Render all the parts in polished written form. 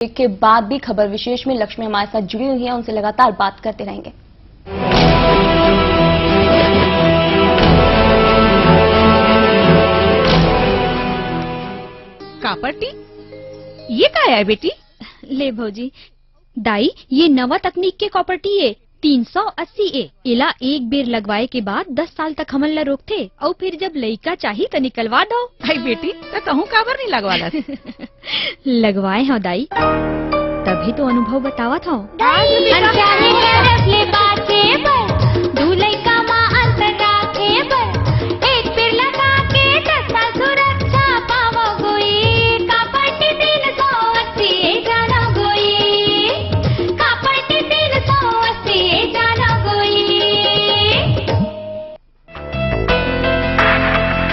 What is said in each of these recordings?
के बाद भी खबर विशेष में लक्ष्मी हमारे साथ जुड़ी हुई है, उनसे लगातार बात करते रहेंगे। कापड़टी ये क्या है बेटी? ले भौजी, दाई ये नवा तकनीक के कॉपर्टी है 380A। इला एक बेर लगवाए के बाद 10 साल तक हमन ला रोकथे और फिर जब लइका चाही तो निकलवा दो। भाई बेटी तो कहूँ काबर नहीं लगवाला? लगवाए हो दाई, तभी तो अनुभव बतावत हो।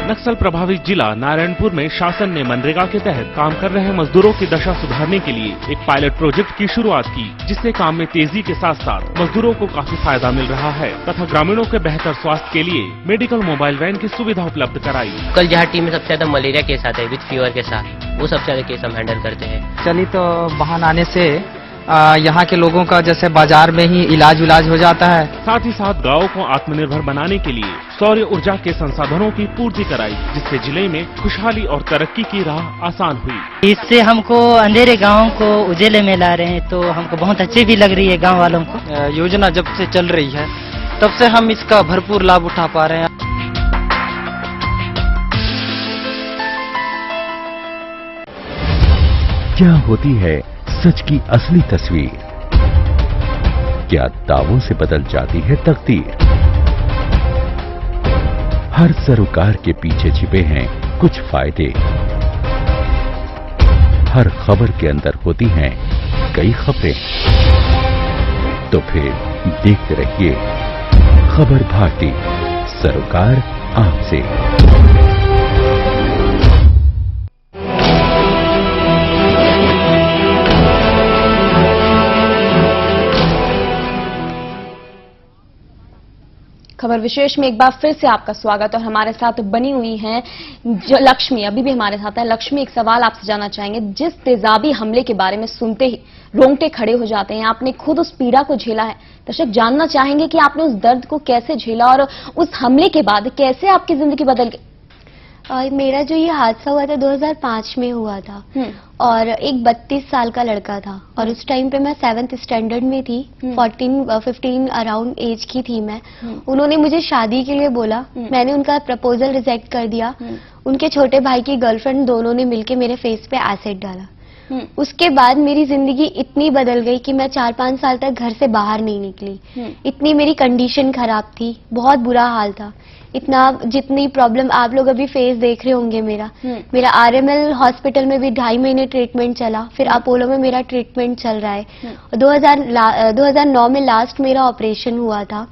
नक्सल प्रभावित जिला नारायणपुर में शासन ने मनरेगा के तहत काम कर रहे मजदूरों की दशा सुधारने के लिए एक पायलट प्रोजेक्ट की शुरुआत की, जिससे काम में तेजी के साथ साथ मजदूरों को काफी फायदा मिल रहा है तथा ग्रामीणों के बेहतर स्वास्थ्य के लिए मेडिकल मोबाइल वैन की सुविधा उपलब्ध कराई। कल जहाँ टीम में सबसे ज्यादा मलेरिया केस आता है विद फीवर के साथ, वो सबसे ज्यादा केस हम हैंडल करते हैं। चलित वाहन आने से यहाँ के लोगों का जैसे बाजार में ही इलाज हो जाता है। साथ ही साथ गाँव को आत्मनिर्भर बनाने के लिए सौर ऊर्जा के संसाधनों की पूर्ति कराई, जिससे जिले में खुशहाली और तरक्की की राह आसान हुई। इससे हमको अंधेरे गांव को उजाले में ला रहे हैं, तो हमको बहुत अच्छी भी लग रही है गांव वालों को। योजना जब से चल रही है तब से हम इसका भरपूर लाभ उठा पा रहे हैं। क्या होती है सच की असली तस्वीर? क्या दावों से बदल जाती है तकदीर? हर सरोकार के पीछे छिपे हैं कुछ फायदे। हर खबर के अंदर होती हैं कई खबरें। तो फिर देखते रहिए खबर भारती, सरोकार आपसे। खबर विशेष में एक बार फिर से आपका स्वागत और हमारे साथ बनी हुई हैं लक्ष्मी, अभी भी हमारे साथ है। लक्ष्मी, एक सवाल आपसे जानना चाहेंगे। जिस तेजाबी हमले के बारे में सुनते ही रोंगटे खड़े हो जाते हैं, आपने खुद उस पीड़ा को झेला है। दर्शक जानना चाहेंगे कि आपने उस दर्द को कैसे झेला और उस हमले के बाद कैसे आपकी जिंदगी बदल गई। मेरा जो ये हादसा हुआ था 2005 में हुआ था और एक 32 साल का लड़का था और उस टाइम पे मैं 7th स्टैंडर्ड में थी। 15 अराउंड एज की थी मैं। उन्होंने मुझे शादी के लिए बोला, मैंने उनका प्रपोजल रिजेक्ट कर दिया। उनके छोटे भाई की गर्लफ्रेंड दोनों ने मिलके मेरे फेस पे एसिड डाला। उसके बाद मेरी जिंदगी इतनी बदल गई कि मैं 4-5 साल तक घर से बाहर नहीं निकली। इतनी मेरी कंडीशन खराब थी, बहुत बुरा हाल था। इतना जितनी प्रॉब्लम आप लोग अभी फेस देख रहे होंगे मेरा RML हॉस्पिटल में भी 2.5 महीने ट्रीटमेंट चला, फिर अपोलो में मेरा ट्रीटमेंट चल रहा है। 2009 में लास्ट मेरा ऑपरेशन हुआ था,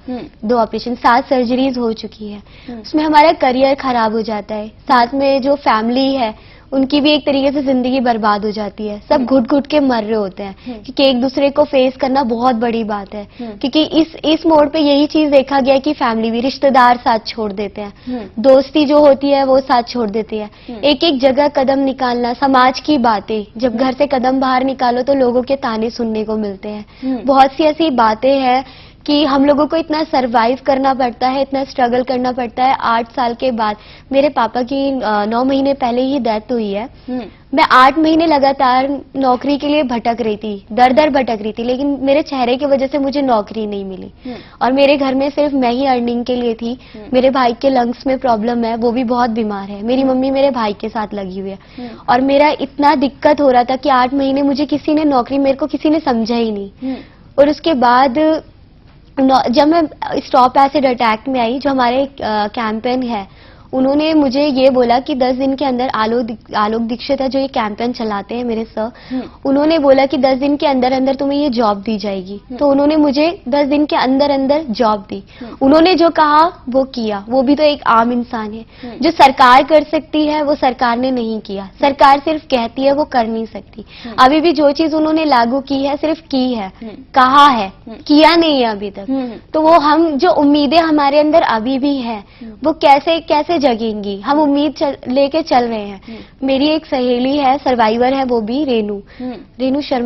2 ऑपरेशन, 7 सर्जरीज हो चुकी है। उसमें हमारा करियर खराब हो जाता है, साथ में जो फैमिली है उनकी भी एक तरीके से जिंदगी बर्बाद हो जाती है। सब घुट घुट के मर रहे होते हैं क्योंकि एक दूसरे को फेस करना बहुत बड़ी बात है। क्योंकि इस मोड़ पे यही चीज देखा गया कि फैमिली भी, रिश्तेदार साथ छोड़ देते हैं, दोस्ती जो होती है वो साथ छोड़ देती है। एक एक जगह कदम निकालना, समाज की बातें, जब घर से कदम बाहर निकालो तो लोगों के ताने सुनने को मिलते हैं। बहुत सी ऐसी बातें हैं कि हम लोगों को इतना सरवाइव करना पड़ता है, इतना स्ट्रगल करना पड़ता है। 8 साल के बाद मेरे पापा की 9 महीने पहले ही डेथ हुई है। मैं 8 महीने लगातार नौकरी के लिए भटक रही थी, दर दर भटक रही थी, लेकिन मेरे चेहरे की वजह से मुझे नौकरी नहीं मिली। और मेरे घर में सिर्फ मैं ही अर्निंग के लिए थी। मेरे भाई के लंग्स में प्रॉब्लम है, वो भी बहुत बीमार है। मेरी मम्मी मेरे भाई के साथ लगी हुई है और मेरा इतना दिक्कत हो रहा था कि 8 महीने मुझे किसी ने नौकरी, मेरे को किसी ने समझा ही नहीं। और उसके बाद जब मैं स्टॉप एसिड अटैक में आई, जो हमारे कैंपेन है, उन्होंने मुझे ये बोला कि 10 दिन के अंदर, आलोक दीक्षित है जो ये कैंपेन चलाते हैं मेरे सर, उन्होंने बोला कि 10 दिन के अंदर अंदर तुम्हें ये जॉब दी जाएगी। तो उन्होंने मुझे 10 दिन के अंदर अंदर जॉब दी। उन्होंने जो कहा वो किया। वो भी तो एक आम इंसान है। जो सरकार कर सकती है वो सरकार ने नहीं किया। सरकार सिर्फ कहती है, वो कर नहीं सकती। अभी भी जो चीज उन्होंने लागू की है सिर्फ की है, कहा है, किया नहीं है अभी तक। तो वो हम जो उम्मीदें हमारे अंदर अभी भी है वो कैसे कैसे जगेंगी। हम उम्मीद लेके चल रहे हैं। मेरी एक सहेली है, सर्वाइवर है, वो भी रेनू शर्मा।